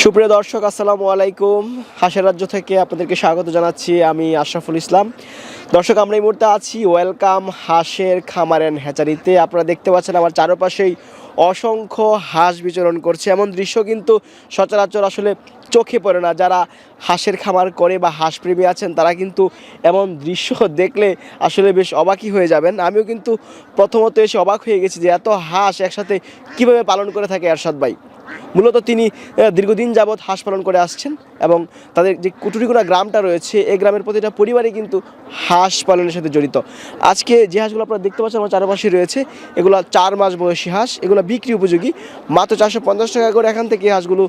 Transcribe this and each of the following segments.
সুপ্রিয় দর্শক আসসালামু আলাইকুম। হাঁসের রাজ্য থেকে আপনাদেরকে স্বাগত জানাচ্ছি, আমি আশরাফুল ইসলাম। দর্শক, আমরা এই মুহূর্তে আছি ওয়েলকাম হাঁসের খামার অ্যান্ড হ্যাচারিতে। আপনারা দেখতে পাচ্ছেন আমার চারপাশেই অসংখ্য হাঁস বিচরণ করছে। এমন দৃশ্য কিন্তু সচরাচর আসলে চোখে পড়ে না। যারা হাঁসের খামার করে বা হাঁস প্রেমী আছেন তারা কিন্তু এমন দৃশ্য দেখলে আসলে বেশ অবাকই হয়ে যাবেন। আমিও কিন্তু প্রথমত এসে অবাক হয়ে গেছি যে এত হাঁস একসাথে কীভাবে পালন করে থাকে এরশাদ ভাই। মূলত তিনি দীর্ঘদিন যাবৎ হাঁস পালন করে আসছেন এবং তাদের যে কুটুরিগুনা গ্রামটা রয়েছে এই গ্রামের প্রতিটা পরিবারই কিন্তু হাঁস পালনের সাথে জড়িত। আজকে যে হাঁসগুলো আপনারা দেখতে পাচ্ছেন আমার চারপাশে রয়েছে, এগুলো 4 মাস বয়সী হাঁস। এগুলো বিক্রি উপযোগী, মাত্র 450 টাকা করে এখান থেকে এই হাঁসগুলো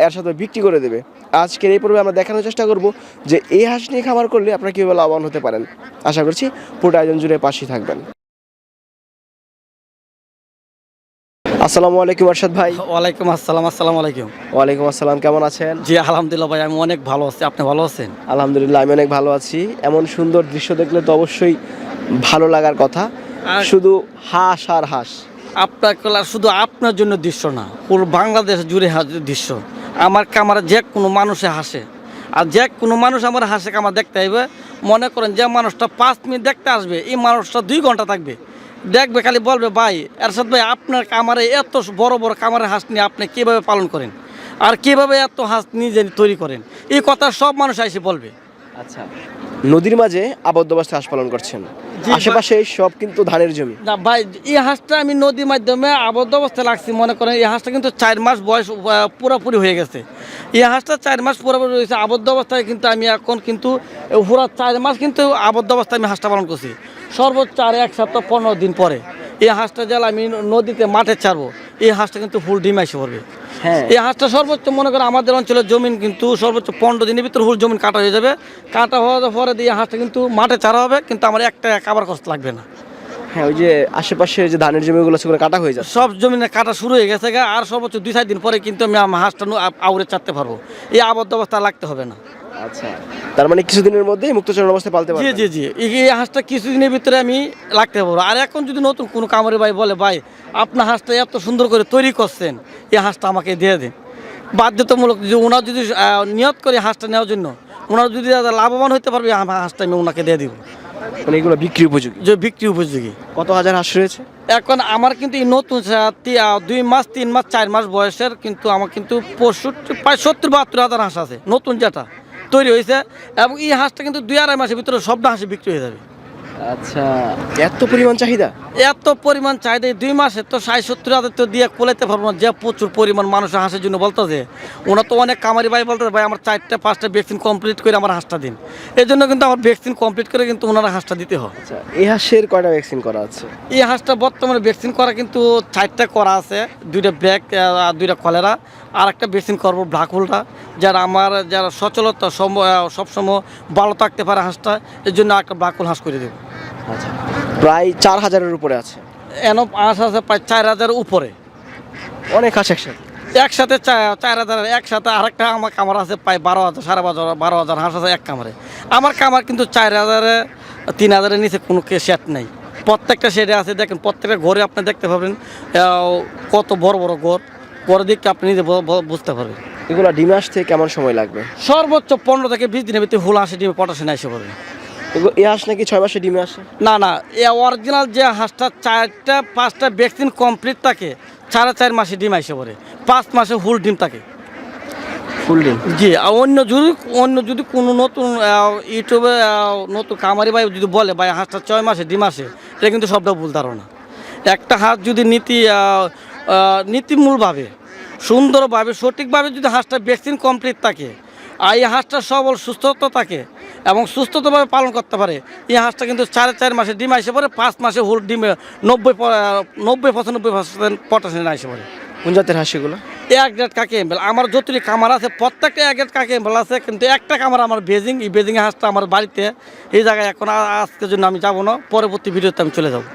এর সাথে বিক্রি করে দেবে। আজকের এই পর্বে আমরা দেখানোর চেষ্টা করব যে এই হাঁস নিয়ে খামার করলে আপনারা কীভাবে লাভবান হতে পারেন। আশা করছি পুরো আয়োজন জুড়ে পাশেই থাকবেন। আসসালামু আলাইকুম আরশাদ ভাই। ওয়ালাইকুম আসসালাম। আসসালামু আলাইকুম। ওয়ালাইকুম আসসালাম, কেমন আছেন? জি আলহামদুলিল্লাহ ভাই, আমি অনেক ভালো আছি। আপনি ভালো আছেন? আলহামদুলিল্লাহ, আমি অনেক ভালো আছি। এমন সুন্দর দৃশ্য দেখলে তো অবশ্যই ভালো লাগার কথা। শুধু হাঁস আর হাঁস। আপনার শুধু আপনার জন্য দৃশ্য না, পুরো বাংলাদেশ জুড়ে দৃশ্য। আমার কামারে যে কোনো মানুষে হাসে, আর যে কোনো মানুষ আমার হাসে কামার দেখতে আসবে। মনে করেন যে মানুষটা 5 মিনিট দেখতে আসবে, এই মানুষটা 2 ঘন্টা থাকবে দেখবে, খালি বলবে ভাই এরশাদ ভাই আপনার কামারে এত বড় বড় কামারের হাঁস নিয়ে আপনি কীভাবে পালন করেন আর কীভাবে এত হাঁস নিজে তৈরি করেন, এই কথা সব মানুষ এসে বলবে। আচ্ছা, নদীর মাঝে আবদ্ধ অবস্থায় হাঁস পালন করছেন, আশেপাশে সব কিন্তু ধানের জমি। না ভাই, এই হাঁসটা আমি নদীর মাধ্যমে আবদ্ধ অবস্থায় লাগছি। মনে করেন এই হাঁসটা কিন্তু 4 মাস বয়স পুরোপুরি হয়ে গেছে। এই হাঁসটা 4 মাস পুরোপুরি হয়েছে আবদ্ধ অবস্থায়, কিন্তু আমি এখন কিন্তু পুরো 4 মাস কিন্তু আবদ্ধ অবস্থায় আমি হাঁসটা পালন করছি। সর্বোচ্চ আর 1 সপ্তাহ 15 দিন পরে এই হাঁসটা যেন আমি নদীতে মাঠে ছাড়বো, এই হাঁসটা কিন্তু ফুল ডিম এসে পড়বে। হ্যাঁ, এই হাঁসটা সর্বোচ্চ মনে করেন আমাদের অঞ্চলের জমিন কিন্তু সর্বোচ্চ 15 দিনের ভিতরে ফুল জমিন কাটা হয়ে যাবে। কাটা হওয়ার পরে দিয়ে হাঁসটা কিন্তু মাঠে ছাড়া হবে, কিন্তু আমার একটা খাবার কষ্ট লাগবে না। হ্যাঁ, ওই যে আশেপাশে যে ধানের জমিগুলো সেগুলো কাটা হয়ে যায়, সব জমিনে কাটা শুরু হয়ে গেছে, আর সর্বোচ্চ 2-4 দিন পরে কিন্তু আমি আমার হাঁসটা আউড়ে চাটতে পারবো। এই আবদ্ধ অবস্থা লাগতে হবে না। আচ্ছা, তার মানে কিছুদিনের মধ্যেই মুক্তচরণ অবস্থায় পালতে পারবেন? জি জি জি, এই হাঁসটা কিছুদিনের ভিতরে আমি লাগতে পারবো। আর এখন যদি নতুন কোনো কামারি ভাই বলে ভাই আপনার হাঁসটা এত সুন্দর করে তৈরি করছেন, এই হাঁসটা আমাকে দিয়ে দিন, বাধ্যতামূলক যদি ওনার যদি নিয়ত করে হাঁসটা নেওয়ার জন্য, ওনার যদি লাভবান হতে পারবে আমার হাঁসটা আমি ওনাকে দিয়ে দিব। মানে এগুলো বিক্রি উপযোগী? যে বিক্রি উপযোগী। কত হাজার হাঁস রয়েছে এখন আমার কিন্তু এই নতুন 2 মাস 3 মাস 4 মাস বয়সের কিন্তু আমার কিন্তু 65 প্রায় 70-72 হাজার হাঁস আছে নতুন যেটা তৈরি হয়েছে, এবং এই হাঁসটা কিন্তু 2-2.5 মাসের ভিতরে সবটা হাঁসি বিক্রি হয়ে যাবে। আচ্ছা, এত পরিমাণ চাহিদা? এত পরিমাণ চাহিদা 2 মাসে তো 60-70 হাজার তো দিয়ে কোলাইতে পারবো না। যে প্রচুর পরিমাণ মানুষের হাঁসের জন্য বলতেছে, ওনা তো অনেক কামারি ভাই বলতেছে ভাই আমার 4টা-5টা ভ্যাকসিন কমপ্লিট করে আমার হাঁসটা দিন। এই জন্য কিন্তু আমার ভ্যাকসিন কমপ্লিট করে কিন্তু ওনারা হাঁসটা দিতে হয়। আচ্ছা, এই হাঁসের কয়টা ভ্যাকসিন করা আছে? এই হাঁসটা বর্তমানে ভ্যাকসিন করা কিন্তু 4টা করা আছে, 2টা ব্ল্যাক আর 2টা কলেরা, আর একটা ভ্যাকসিন করবো ব্ল্যাক হোলটা, যারা সচলতা সবসময় ভালো থাকতে পারে হাঁসটা, এর জন্য একটা ব্ল্যাক হোল হাঁস করে দেবো। আচ্ছা, প্রায় 4000-এর উপরে আছে। এন হাঁস আছে প্রায় 4000-এর উপরে। অনেক হাঁস একসাথে? একসাথে 4000, একসাথে আরেকটা আমার কামার আছে প্রায় 12,000 12,000 হাঁস আছে এক কামারে। আমার কামার কিন্তু 4000-3000-এর নিচে কোনো শেড নেই। প্রত্যেকটা শেডে আছে, দেখেন প্রত্যেকটা ঘরে আপনি দেখতে পাবেন কত বড় বড় ঘর দিকে আপনি নিজে বুঝতে পারবেন। এগুলো ডিমে আসতে কেমন সময় লাগবে? সর্বোচ্চ 15 থেকে 20 দিনের ভিতরে হুল হাঁসে ডিমে পটাশে এসে পড়বে। এই হাঁস নাকি 6 মাসে ডিমে আসে? না না, এ অরিজিনাল যে হাঁসটা 4টা-5টা ভ্যাকসিন কমপ্লিট থাকে 4.5 মাসে ডিম এসে পড়ে, 5 মাসে হুল ডিম থাকে। ফুল ডিম? জি। আর অন্য যদি কোনো নতুন ইউটিউবে নতুন কামারি ভাই যদি বলে ভাই হাঁসটা 6 মাসে ডিম আসে, এটা কিন্তু সবটা ভুল ধারণা। একটা হাঁস যদি নীতিমূলভাবে সুন্দরভাবে সঠিকভাবে যদি হাঁসটা ভ্যাকসিন কমপ্লিট থাকে, আর এই হাঁসটা সবল সুস্থতা থাকে এবং সুস্থতাভাবে পালন করতে পারে, এই হাঁসটা কিন্তু 4.5 মাসে ডিম আসে পড়ে, 5 মাসে হুল ডিমে 90-95% পটাশিয়াম আসে পড়ে। কোন জাতের হাঁস এগুলো? এক গ্রেড কাকে এম্বেল। আমার যতটি কামার আছে প্রত্যেকটা এক গ্রেড কাকে এম্বেল আছে, কিন্তু একটা কামার আমার বেজিং, এই বেজিংয়ের হাঁসটা আমার বাড়িতে এই জায়গায় এখন আজকের জন্য আমি যাবো না, পরবর্তী ভিডিওতে আমি চলে যাবো।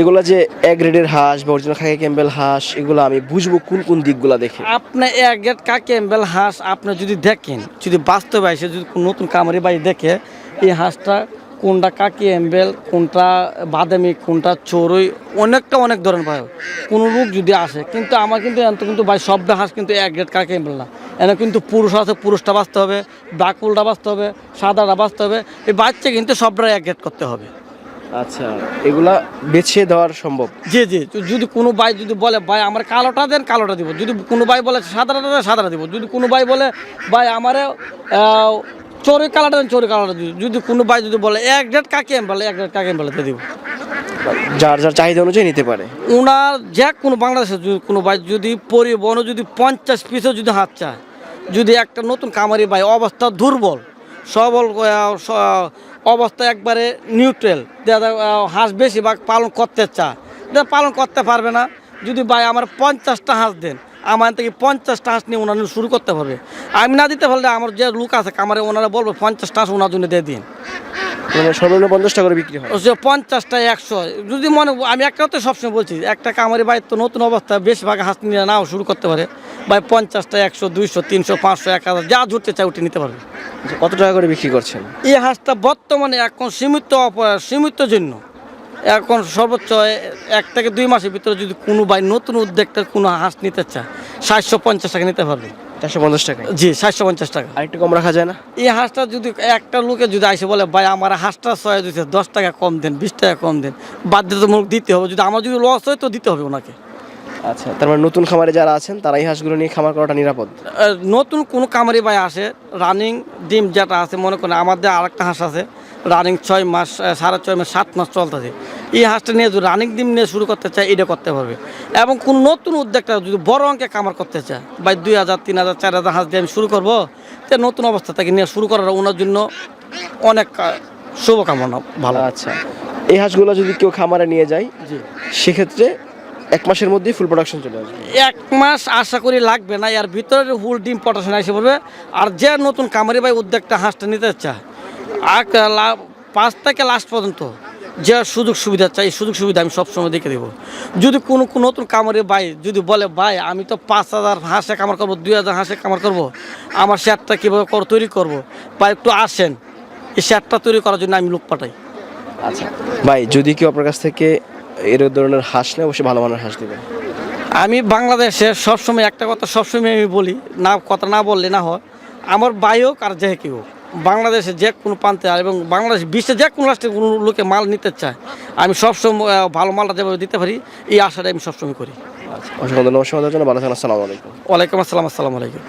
এগুলা যে এক গ্রেডের হাঁস বা অরিজিনাল খাকি ক্যাম্বেল হাঁস, এগুলো আমি বুঝবো কোন কোন দিকগুলো দেখে? আপনি এক গ্রেড কাকে এম্বেল হাঁস আপনি যদি দেখেন, যদি বাস্তবে এসে যদি নতুন কামারি বাড়ি দেখে, এই হাঁসটা কোনটা কাকি এম্বেল, কোনটা বাদামি, কোনটা চড়ুই, অনেক ধরনের ভাই কোনো রোগ যদি আসে। কিন্তু আমার কিন্তু এত কিন্তু ভাই সব হাঁস কিন্তু এক গ্রেড কাকি এম্বেল না। এনে কিন্তু পুরুষ আছে, পুরুষটা বাঁচতে হবে, বাকুলটা বাঁচতে হবে, সাদাটা বাঁচতে হবে। এই বাচ্চা কিন্তু সবটা এক গ্রেড করতে হবে। আচ্ছা, এগুলা বেছে দেওয়ার সম্ভব? জি জি, যদি কোনো ভাই যদি বলে ভাই আমার কালোটা দেন, কালোটা দিব। যদি কোনো ভাই বলে সাদাটা দেন, সাদাটা দিব। যদি কোনো ভাই বলে ভাই আমারে চোরি কালারটা দেন, চোরি কালারটা দিব। যদি কোনো ভাই যদি বলে এক গ্রেড কাকে বলে, এক গ্রেড কাকে বলে দিব। যার যার চাহিদা অনুযায়ী নিতে পারে। ওনার যে কোনো বাংলাদেশের যদি কোনো ভাই যদি পরিবহনও যদি 50 পিসও যদি হাত চায়, যদি একটা নতুন কামারি ভাই অবস্থা দুর্বল, সবল অবস্থা একবারে নিউট্রাল, হাঁস বেশিরভাগ পালন করতে চায়, পালন করতে পারবে না, যদি ভাই আমার 50টা হাঁস দেন, আমার থেকে 50টা হাঁস নিয়ে ওনারা শুরু করতে পারবে। আমি না দিতে পারলে আমার যে লোক আছে কামারে ওনারা বলবো 50টা হাঁস ওনার জন্য দিয়ে দিন। মানে সর্বনিম্ন 50 টাকা করে বিক্রি হয়? 50টা 100 যদি মনে, আমি একটা তো সবসময় বলছি, একটা কামারি ভাই তো নতুন অবস্থা বেশিরভাগ হাঁস নিয়ে নাও শুরু করতে পারে ভাই। 50টা 100, 200, 300, 500, 1000 যা ধরতে চায় উঠে নিতে পারবে। কত টাকা করে বিক্রি করছেন? এই হাঁসটা বর্তমানে এখন সীমিত জন্য এখন সর্বোচ্চ 1 থেকে 2 মাসের ভিতরে যদি কোনো ভাই নতুন উদ্যোক্তা কোনো হাঁস নিতে চায় 750 টাকা নিতে পারবে। 450 টাকা? জি, 750 টাকা। আর একটু কম রাখা যায় না? এই হাঁসটা যদি একটা লোকে যদি আসে বলে ভাই আমার হাঁসটা 6 দিতে 10 টাকা কম দেন, 20 টাকা কম দেন, বাধ্যতামূলক দিতে হবে। যদি আমার যদি লস হয় তো দিতে হবে ওনাকে। আচ্ছা, তার মানে নতুন খামারে যারা আছেন তারা এই হাঁসগুলো নিয়ে খামার করাটা নিরাপদ? নতুন কোনো কামারি ভাই আসে, রানিং ডিম যেটা আছে, মনে করেন আমাদের আরেকটা হাঁস আছে রানিং 6 মাস, 6.5 মাস, 7 মাস চলতেছে। এই হাঁসটা নিয়ে যদি রানিং ডিম নিয়ে শুরু করতে চায় এটা করতে পারবে। এবং কোন নতুন উদ্যোক্তা যদি বড় অঙ্কে কামার করতে চায় ভাই 2000, 3000, 4000 হাঁস দিয়ে আমি শুরু করবো, তো নতুন অবস্থা থেকে নিয়ে শুরু করার ওনার জন্য অনেক শুভকামনা। ভালো। আচ্ছা, এই হাঁসগুলো যদি কেউ খামারে নিয়ে যায়, জি, সেক্ষেত্রে 1 মাসের মধ্যেই ফুল প্রোডাকশন চলে আসবে? 1 মাস আশা করি লাগবে না, এর ভিতরে ফুল ডিম প্রোডাকশন এসে পড়বে। আর যে নতুন কামারি ভাই উদ্যোক্তা হাঁসটা নিতে চায় 5 থেকে লাস্ট পর্যন্ত যে সুযোগ সুবিধা চাই, এই সুযোগ সুবিধা আমি সবসময় দেখে দেবো। যদি কোনো নতুন কামারি ভাই যদি বলে ভাই আমি তো 5000 হাঁসে কামার করবো, 2000 হাঁসে কামার করবো, আমার শেয়ারটা কীভাবে তৈরি করবো, বা একটু আসেন, এই শেয়ারটা তৈরি করার জন্য আমি লোক পাঠাই। আচ্ছা ভাই, যদি কেউ আপনার কাছ থেকে এর ধরনের হাঁস নেয় অবশ্যই ভালো মানের হাঁস দেবেন। আমি বাংলাদেশে সবসময় একটা কথা সবসময় আমি বলি, না কথা না বললে না হয়, আমার ভাই হোক আর যে কেউ হোক, বাংলাদেশে যে কোনো প্রান্তে এবং বাংলাদেশ বিশ্বে যে কোনো রাষ্ট্রে কোনো লোকে মাল নিতে চায়, আমি সবসময় ভালো মালটা যেভাবে দিতে পারি এই আশাটা আমি সবসময় করি। অসংখ্য ধন্যবাদ। ভালো থাকেন। আসসালামু আলাইকুম। ওয়ালাইকুম আসসালাম। আসসালামু আলাইকুম।